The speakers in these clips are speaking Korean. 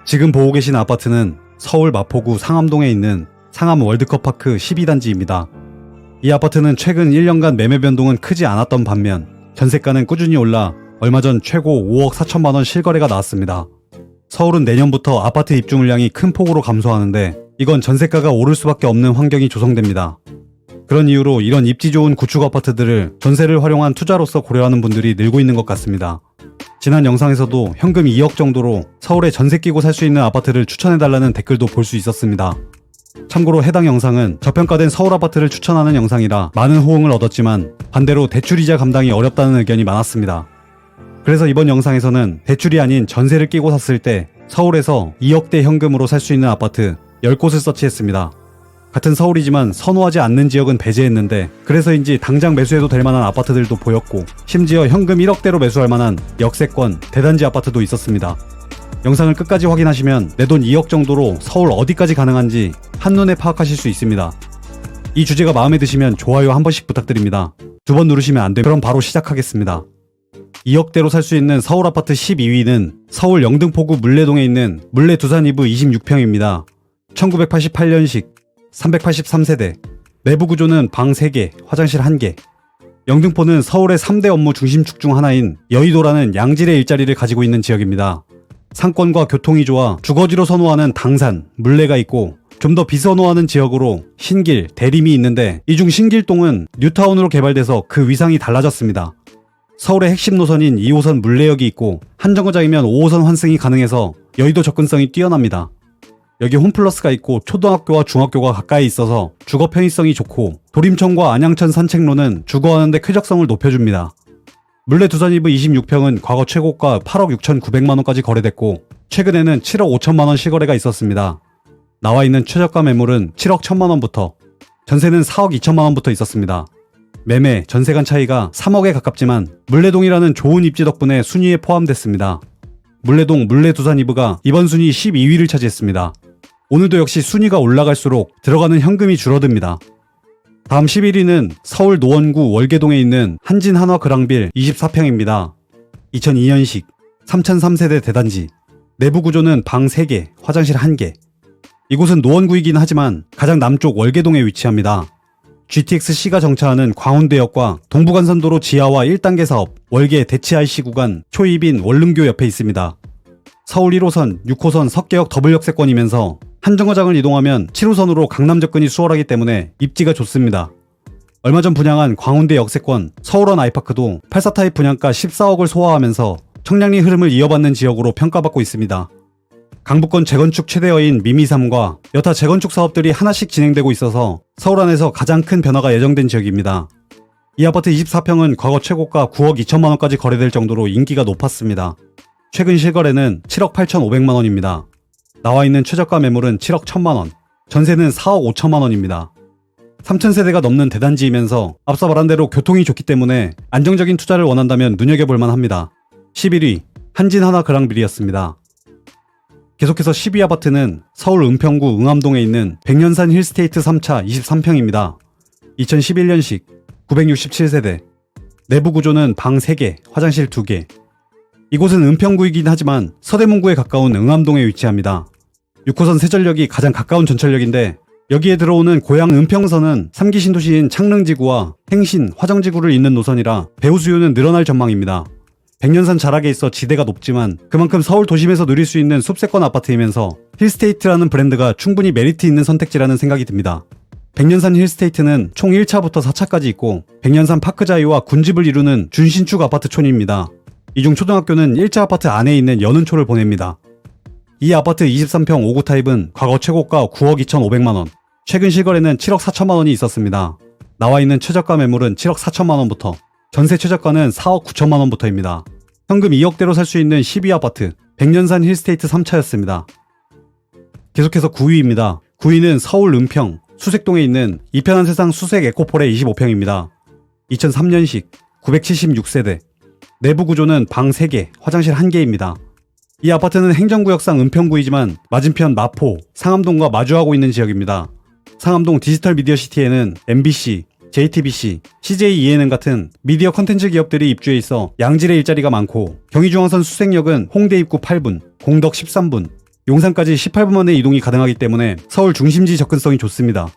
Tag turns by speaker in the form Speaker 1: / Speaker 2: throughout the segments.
Speaker 1: 지금 보고 계신 아파트는 서울 마포구 상암동에 있는 상암 월드컵파크 12단지입니다. 이 아파트는 최근 1년간 매매 변동은 크지 않았던 반면 전세가는 꾸준히 올라 얼마 전 최고 5억 4천만원 실거래가 나왔습니다. 서울은 내년부터 아파트 입주 물량이 큰 폭으로 감소하는데 이건 전세가가 오를 수밖에 없는 환경이 조성됩니다. 그런 이유로 이런 입지 좋은 구축 아파트들을 전세를 활용한 투자로서 고려하는 분들이 늘고 있는 것 같습니다. 지난 영상에서도 현금 2억 정도로 서울에 전세 끼고 살 수 있는 아파트를 추천해달라는 댓글도 볼 수 있었습니다. 참고로 해당 영상은 저평가된 서울 아파트를 추천하는 영상이라 많은 호응을 얻었지만 반대로 대출이자 감당이 어렵다는 의견이 많았습니다. 그래서 이번 영상에서는 대출이 아닌 전세를 끼고 샀을 때 서울에서 2억대 현금으로 살 수 있는 아파트 10곳을 서치했습니다. 같은 서울이지만 선호하지 않는 지역은 배제했는데 그래서인지 당장 매수해도 될 만한 아파트들도 보였고 심지어 현금 1억대로 매수할 만한 역세권, 대단지 아파트도 있었습니다. 영상을 끝까지 확인하시면 내 돈 2억 정도로 서울 어디까지 가능한지 한눈에 파악하실 수 있습니다. 이 주제가 마음에 드시면 좋아요 한 번씩 부탁드립니다. 2번 누르시면 안 돼요. 그럼 바로 시작하겠습니다. 2억대로 살 수 있는 서울 아파트 12위는 서울 영등포구 물레동에 있는 물레 두산 이브 26평입니다. 1988년식 383세대, 내부 구조는 방 3개, 화장실 1개. 영등포는 서울의 3대 업무 중심축 중 하나인 여의도라는 양질의 일자리를 가지고 있는 지역입니다. 상권과 교통이 좋아 주거지로 선호하는 당산, 물레가 있고 좀 더 비선호하는 지역으로 신길, 대림이 있는데 이 중 신길동은 뉴타운으로 개발돼서 그 위상이 달라졌습니다. 서울의 핵심 노선인 2호선 물레역이 있고 한 정거장이면 5호선 환승이 가능해서 여의도 접근성이 뛰어납니다. 여기 홈플러스가 있고 초등학교와 중학교가 가까이 있어서 주거 편의성이 좋고 도림천과 안양천 산책로는 주거하는데 쾌적성을 높여줍니다. 물레 두산 이브 26평은 과거 최고가 8억 6,900만원까지 거래됐고 최근에는 7억 5천만원 실거래가 있었습니다. 나와 있는 최저가 매물은 7억 1천만원부터 전세는 4억 2천만원부터 있었습니다. 매매, 전세 간 차이가 3억에 가깝지만 물레동이라는 좋은 입지 덕분에 순위에 포함됐습니다. 물레동 물레 두산 이브가 이번 순위 12위를 차지했습니다. 오늘도 역시 순위가 올라갈수록 들어가는 현금이 줄어듭니다. 다음 11위는 서울 노원구 월계동에 있는 한진 한화 그랑빌 24평입니다. 2002년식 3003세대 대단지, 내부 구조는 방 3개, 화장실 1개. 이곳은 노원구이긴 하지만 가장 남쪽 월계동에 위치합니다. GTX-C가 정차하는 광운대역과 동부간선도로 지하화 1단계 사업 월계 대치 IC 구간 초입인 원릉교 옆에 있습니다. 서울 1호선, 6호선 석계역 더블 역세권이면서 한 정거장을 이동하면 7호선으로 강남 접근이 수월하기 때문에 입지가 좋습니다. 얼마 전 분양한 광운대 역세권 서울원 아이파크도 84타입 분양가 14억을 소화하면서 청량리 흐름을 이어받는 지역으로 평가받고 있습니다. 강북권 재건축 최대여인 미미3과 여타 재건축 사업들이 하나씩 진행되고 있어서 서울 안에서 가장 큰 변화가 예정된 지역입니다. 이 아파트 24평은 과거 최고가 9억 2천만원까지 거래될 정도로 인기가 높았습니다. 최근 실거래는 7억 8,500만원입니다. 나와 있는 최저가 매물은 7억 1천만원, 전세는 4억 5천만원입니다. 3,000세대가 넘는 대단지이면서 앞서 말한 대로 교통이 좋기 때문에 안정적인 투자를 원한다면 눈여겨볼만 합니다. 11위, 한진 한화 그랑빌이었습니다. 계속해서 12위 아파트는 서울 은평구 응암동에 있는 백년산 힐스테이트 3차 23평입니다. 2011년식 967세대, 내부 구조는 방 3개, 화장실 2개. 이곳은 은평구이긴 하지만 서대문구에 가까운 응암동에 위치합니다. 6호선 세전역이 가장 가까운 전철역인데 여기에 들어오는 고양 은평선은 3기 신도시인 창릉지구와 행신, 화정지구를 잇는 노선이라 배우 수요는 늘어날 전망입니다. 백년산 자락에 있어 지대가 높지만 그만큼 서울 도심에서 누릴 수 있는 숲세권 아파트이면서 힐스테이트라는 브랜드가 충분히 메리트 있는 선택지라는 생각이 듭니다. 백년산 힐스테이트는 총 1차부터 4차까지 있고 백년산 파크자이와 군집을 이루는 준신축 아파트촌입니다. 이 중 초등학교는 1차 아파트 안에 있는 여는초를 보냅니다. 이 아파트 23평 5구 타입은 과거 최고가 9억 2,500만원, 최근 실거래는 7억 4천만원이 있었습니다. 나와 있는 최저가 매물은 7억 4천만원부터, 전세 최저가는 4억 9천만원부터입니다. 현금 2억대로 살 수 있는 12위 아파트, 백년산 힐스테이트 3차였습니다. 계속해서 9위입니다. 9위는 서울 은평, 수색동에 있는 이편한 세상 수색 에코폴의 25평입니다. 2003년식, 976세대, 내부 구조는 방 3개, 화장실 1개입니다. 이 아파트는 행정구역상 은평구이지만 맞은편 마포, 상암동과 마주하고 있는 지역입니다. 상암동 디지털 미디어 시티에는 MBC, JTBC, CJENN 같은 미디어 컨텐츠 기업들이 입주해 있어 양질의 일자리가 많고 경의중앙선 수색역은 홍대 입구 8분, 공덕 13분, 용산까지 18분 만에 이동이 가능하기 때문에 서울 중심지 접근성이 좋습니다.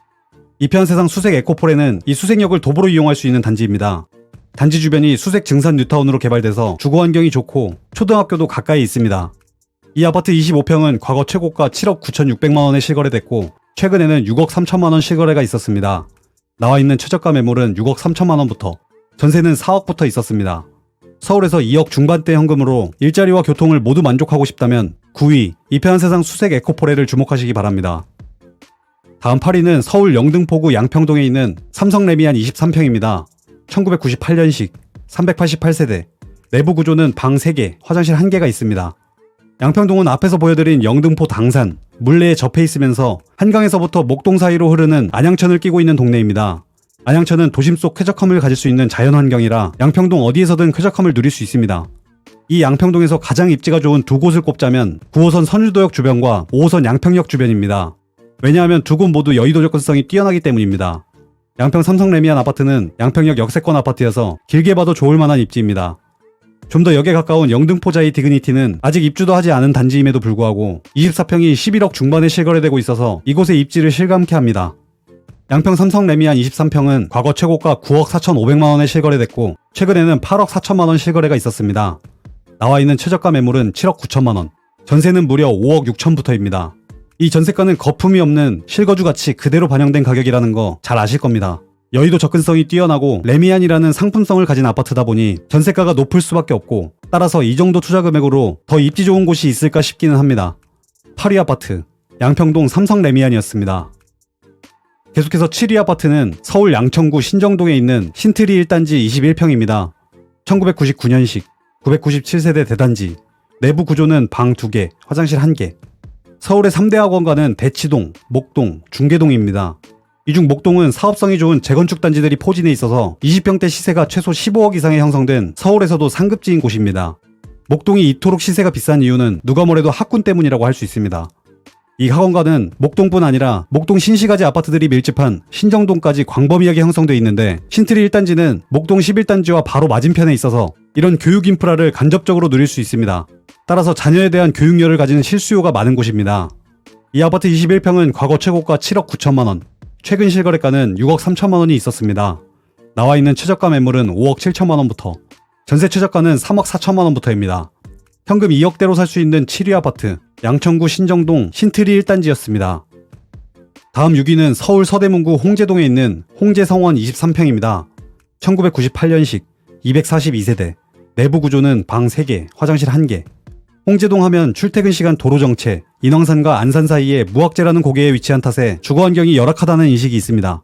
Speaker 1: 이편세상 수색 에코폴에는 이 수색역을 도보로 이용할 수 있는 단지입니다. 단지 주변이 수색 증산 뉴타운으로 개발돼서 주거 환경이 좋고 초등학교도 가까이 있습니다. 이 아파트 25평은 과거 최고가 7억 9,600만원에 실거래됐고 최근에는 6억 3천만원 실거래가 있었습니다. 나와 있는 최저가 매물은 6억 3천만원부터, 전세는 4억부터 있었습니다. 서울에서 2억 중반대 현금으로 일자리와 교통을 모두 만족하고 싶다면 9위 이편세상 수색 에코폴에를 주목하시기 바랍니다. 다음 8위는 서울 영등포구 양평동에 있는 삼성 레미안 23평입니다. 1998년식 388세대, 내부 구조는 방 3개, 화장실 1개가 있습니다. 양평동은 앞에서 보여드린 영등포 당산, 물레에 접해 있으면서 한강에서부터 목동 사이로 흐르는 안양천을 끼고 있는 동네입니다. 안양천은 도심 속 쾌적함을 가질 수 있는 자연환경이라 양평동 어디에서든 쾌적함을 누릴 수 있습니다. 이 양평동에서 가장 입지가 좋은 두 곳을 꼽자면 9호선 선유도역 주변과 5호선 양평역 주변입니다. 왜냐하면 두 곳 모두 여의도 접근성이 뛰어나기 때문입니다. 양평 삼성 레미안 아파트는 양평역 역세권 아파트여서 길게 봐도 좋을 만한 입지입니다. 좀 더 역에 가까운 영등포자이 디그니티는 아직 입주도 하지 않은 단지임에도 불구하고 24평이 11억 중반에 실거래되고 있어서 이곳의 입지를 실감케 합니다. 양평 삼성 레미안 23평은 과거 최고가 9억 4,500만원에 실거래됐고 최근에는 8억 4천만원 실거래가 있었습니다. 나와 있는 최저가 매물은 7억 9천만원, 전세는 무려 5억 6천부터입니다. 이 전세가는 거품이 없는 실거주 가치 그대로 반영된 가격이라는 거 잘 아실 겁니다. 여의도 접근성이 뛰어나고 레미안이라는 상품성을 가진 아파트다 보니 전세가가 높을 수밖에 없고, 따라서 이 정도 투자 금액으로 더 입지 좋은 곳이 있을까 싶기는 합니다. 8위 아파트 양평동 삼성 레미안이었습니다. 계속해서 7위 아파트는 서울 양천구 신정동에 있는 신트리 1단지 21평입니다. 1999년식 997세대 대단지, 내부 구조는 방 2개, 화장실 1개. 서울의 3대 학원가는 대치동, 목동, 중계동입니다. 이 중 목동은 사업성이 좋은 재건축 단지들이 포진해 있어서 20평대 시세가 최소 15억 이상에 형성된 서울에서도 상급지인 곳입니다. 목동이 이토록 시세가 비싼 이유는 누가 뭐래도 학군 때문이라고 할 수 있습니다. 이 학원가는 목동뿐 아니라 목동 신시가지 아파트들이 밀집한 신정동까지 광범위하게 형성되어 있는데, 신트리 1단지는 목동 11단지와 바로 맞은편에 있어서 이런 교육 인프라를 간접적으로 누릴 수 있습니다. 따라서 자녀에 대한 교육열을 가지는 실수요가 많은 곳입니다. 이 아파트 21평은 과거 최고가 7억 9천만원, 최근 실거래가는 6억 3천만원이 있었습니다. 나와 있는 최저가 매물은 5억 7천만원부터, 전세 최저가는 3억 4천만원부터입니다. 현금 2억대로 살 수 있는 7위 아파트 양천구 신정동 신트리 1단지였습니다. 다음 6위는 서울 서대문구 홍제동에 있는 홍제성원 23평입니다. 1998년식 242세대, 내부 구조는 방 3개, 화장실 1개. 홍제동 하면 출퇴근 시간 도로 정체, 인왕산과 안산 사이에 무학재라는 고개에 위치한 탓에 주거 환경이 열악하다는 인식이 있습니다.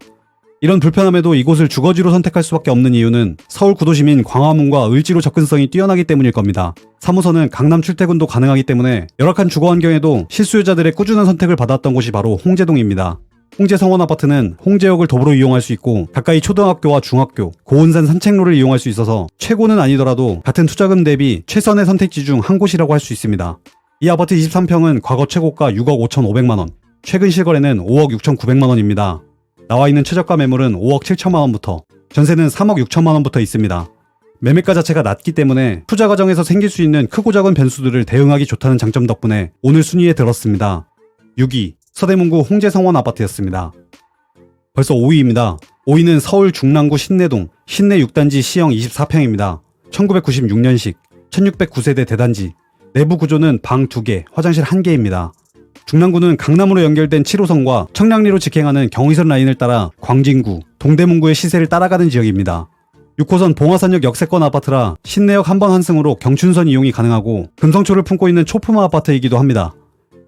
Speaker 1: 이런 불편함에도 이곳을 주거지로 선택할 수밖에 없는 이유는 서울 구도심인 광화문과 을지로 접근성이 뛰어나기 때문일 겁니다. 3호선은 강남 출퇴근도 가능하기 때문에 열악한 주거 환경에도 실수요자들의 꾸준한 선택을 받았던 곳이 바로 홍제동입니다. 홍제성원 아파트는 홍제역을 도보로 이용할 수 있고 가까이 초등학교와 중학교, 고운산 산책로를 이용할 수 있어서 최고는 아니더라도 같은 투자금 대비 최선의 선택지 중 한 곳이라고 할 수 있습니다. 이 아파트 23평은 과거 최고가 6억 5,500만원, 최근 실거래는 5억 6,900만원입니다. 나와 있는 최저가 매물은 5억 7천만원부터, 전세는 3억 6천만원부터 있습니다. 매매가 자체가 낮기 때문에 투자 과정에서 생길 수 있는 크고 작은 변수들을 대응하기 좋다는 장점 덕분에 오늘 순위에 들었습니다. 6위 서대문구 홍제성원 아파트였습니다. 벌써 5위입니다. 5위는 서울 중랑구 신내동 신내 6단지 C형 24평입니다. 1996년식 1609세대 대단지, 내부 구조는 방 2개, 화장실 1개입니다. 중랑구는 강남으로 연결된 7호선과 청량리로 직행하는 경의선 라인을 따라 광진구, 동대문구의 시세를 따라가는 지역입니다. 6호선 봉화산역 역세권 아파트라 신내역 한 번 환승으로 경춘선 이용이 가능하고 금성초를 품고 있는 초품화 아파트이기도 합니다.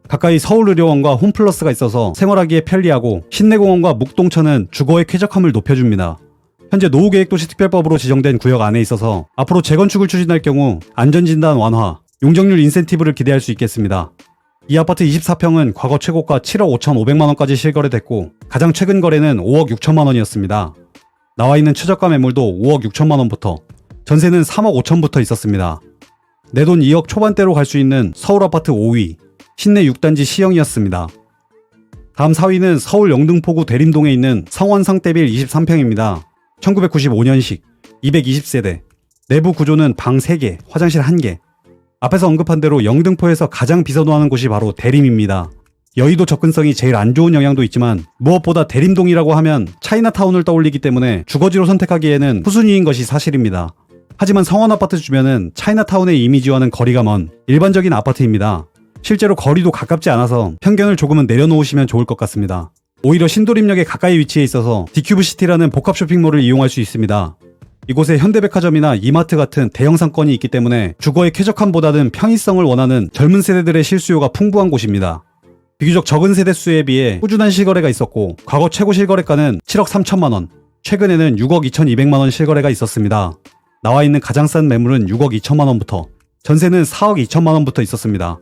Speaker 1: 가까이 서울의료원과 홈플러스가 있어서 생활하기에 편리하고, 신내공원과 묵동천은 주거의 쾌적함을 높여줍니다. 현재 노후계획도시특별법으로 지정된 구역 안에 있어서 앞으로 재건축을 추진할 경우 안전진단 완화, 용적률 인센티브를 기대할 수 있겠습니다. 이 아파트 24평은 과거 최고가 7억 5,500만원까지 실거래됐고 가장 최근 거래는 5억 6천만원이었습니다. 나와 있는 최저가 매물도 5억 6천만원부터, 전세는 3억 5천부터 있었습니다. 내돈 2억 초반대로 갈 수 있는 서울 아파트 5위 신내 6단지 C형이었습니다. 다음 4위는 서울 영등포구 대림동에 있는 성원상대빌 23평입니다. 1995년식 220세대, 내부 구조는 방 3개, 화장실 1개. 앞에서 언급한 대로 영등포에서 가장 비선호하는 곳이 바로 대림입니다. 여의도 접근성이 제일 안 좋은 영향도 있지만 무엇보다 대림동이라고 하면 차이나타운을 떠올리기 때문에 주거지로 선택하기에는 후순위인 것이 사실입니다. 하지만 성원아파트 주변은 차이나타운의 이미지와는 거리가 먼 일반적인 아파트입니다. 실제로 거리도 가깝지 않아서 편견을 조금은 내려놓으시면 좋을 것 같습니다. 오히려 신도림역에 가까이 위치해 있어서 디큐브시티라는 복합 쇼핑몰을 이용할 수 있습니다. 이곳에 현대백화점이나 이마트 같은 대형 상권이 있기 때문에 주거의 쾌적함보다는 편의성을 원하는 젊은 세대들의 실수요가 풍부한 곳입니다. 비교적 적은 세대수에 비해 꾸준한 실거래가 있었고 과거 최고 실거래가는 7억 3천만 원, 최근에는 6억 2,200만 원 실거래가 있었습니다. 나와 있는 가장 싼 매물은 6억 2천만 원부터, 전세는 4억 2천만 원부터 있었습니다.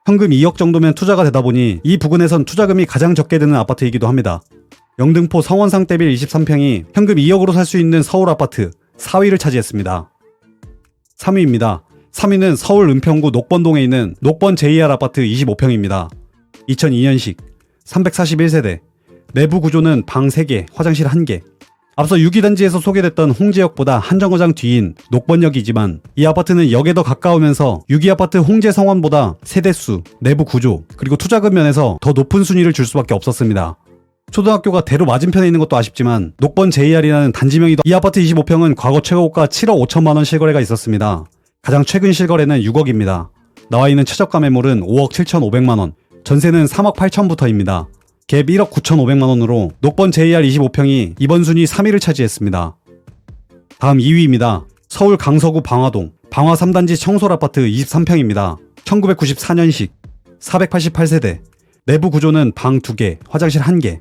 Speaker 1: 현금 2억 정도면 투자가 되다 보니 이 부근에선 투자금이 가장 적게 드는 아파트이기도 합니다. 영등포 성원상 대빌 23평이 현금 2억으로 살 수 있는 서울 아파트 4위를 차지했습니다. 3위입니다. 3위는 서울 은평구 녹번동에 있는 녹번 JR 아파트 25평입니다. 2002년식 341세대, 내부 구조는 방 3개, 화장실 1개. 앞서 6기단지에서 소개됐던 홍제역보다 한 정거장 뒤인 녹번역이지만 이 아파트는 역에 더 가까우면서 6기아파트 홍제성원보다 세대수, 내부 구조, 그리고 투자금 면에서 더 높은 순위를 줄 수밖에 없었습니다. 초등학교가 대로 맞은편에 있는 것도 아쉽지만 녹번 JR이라는 단지명이 더 이 아파트 25평은 과거 최고가 7억 5천만 원 실거래가 있었습니다. 가장 최근 실거래는 6억입니다. 나와 있는 최저가 매물은 5억 7,500만 원, 전세는 3억 8천부터입니다. 갭 1억 9,500만 원으로 녹번 JR 25평이 이번 순위 3위를 차지했습니다. 다음 2위입니다. 서울 강서구 방화동 방화 3단지 청솔아파트 23평입니다. 1994년식 488세대, 내부 구조는 방 2개, 화장실 1개.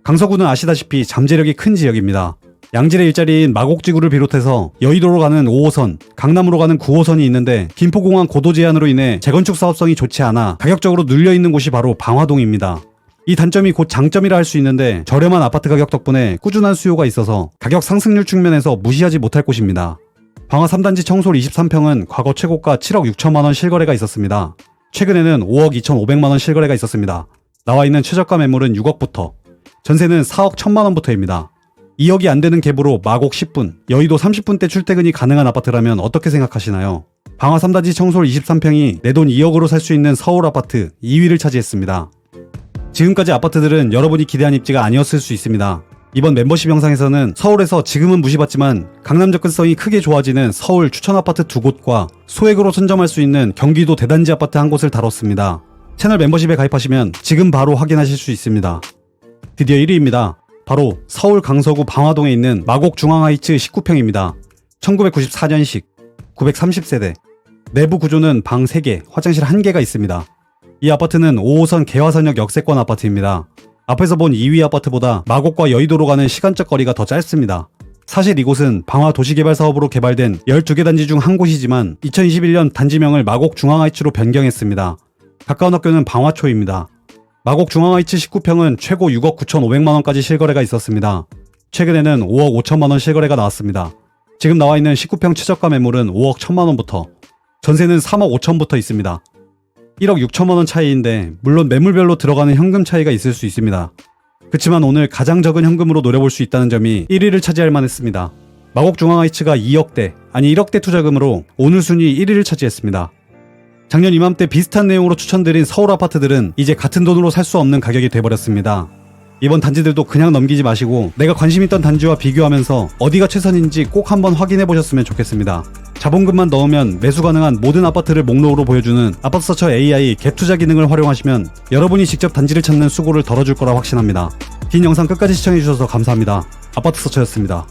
Speaker 1: 강서구는 아시다시피 잠재력이 큰 지역입니다. 양질의 일자리인 마곡지구를 비롯해서 여의도로 가는 5호선, 강남으로 가는 9호선이 있는데 김포공항 고도 제한으로 인해 재건축 사업성이 좋지 않아 가격적으로 눌려있는 곳이 바로 방화동입니다. 이 단점이 곧 장점이라 할 수 있는데 저렴한 아파트 가격 덕분에 꾸준한 수요가 있어서 가격 상승률 측면에서 무시하지 못할 곳입니다. 방화 3단지 청솔 23평은 과거 최고가 7억 6천만 원 실거래가 있었습니다. 최근에는 5억 2,500만 원 실거래가 있었습니다. 나와 있는 최저가 매물은 6억부터, 전세는 4억 1천만 원부터입니다. 2억이 안 되는 갭으로 마곡 10분, 여의도 30분대 출퇴근이 가능한 아파트라면 어떻게 생각하시나요? 방화 3단지 청솔 23평이 내 돈 2억으로 살 수 있는 서울 아파트 2위를 차지했습니다. 지금까지 아파트들은 여러분이 기대한 입지가 아니었을 수 있습니다. 이번 멤버십 영상에서는 서울에서 지금은 무시받지만 강남 접근성이 크게 좋아지는 서울 추천 아파트 2곳과 소액으로 선점할 수 있는 경기도 대단지 아파트 1곳을 다뤘습니다. 채널 멤버십에 가입하시면 지금 바로 확인하실 수 있습니다. 드디어 1위입니다. 바로 서울 강서구 방화동에 있는 마곡 중앙하이츠 19평입니다. 1994년식 930세대, 내부 구조는 방 3개, 화장실 1개가 있습니다. 이 아파트는 5호선 개화선역 역세권 아파트입니다. 앞에서 본 2위 아파트보다 마곡과 여의도로 가는 시간적 거리가 더 짧습니다. 사실 이곳은 방화 도시개발 사업으로 개발된 12개 단지 중 한 곳이지만 2021년 단지명을 마곡 중앙하이츠로 변경했습니다. 가까운 학교는 방화초입니다. 마곡 중앙하이츠 19평은 최고 6억 9,500만 원까지 실거래가 있었습니다. 최근에는 5억 5천만 원 실거래가 나왔습니다. 지금 나와 있는 19평 최저가 매물은 5억 1천만 원부터, 전세는 3억 5천부터 있습니다. 1억 6천만 원 차이인데 물론 매물별로 들어가는 현금 차이가 있을 수 있습니다. 그치만 오늘 가장 적은 현금으로 노려볼 수 있다는 점이 1위를 차지할 만했습니다. 마곡 중앙하이츠가 2억대, 아니 1억대 투자금으로 오늘 순위 1위를 차지했습니다. 작년 이맘때 비슷한 내용으로 추천드린 서울 아파트들은 이제 같은 돈으로 살 수 없는 가격이 돼버렸습니다. 이번 단지들도 그냥 넘기지 마시고 내가 관심 있던 단지와 비교하면서 어디가 최선인지 꼭 한번 확인해 보셨으면 좋겠습니다. 자본금만 넣으면 매수 가능한 모든 아파트를 목록으로 보여주는 아파트 서처 AI 갭 투자 기능을 활용하시면 여러분이 직접 단지를 찾는 수고를 덜어줄 거라 확신합니다. 긴 영상 끝까지 시청해주셔서 감사합니다. 아파트 서처였습니다.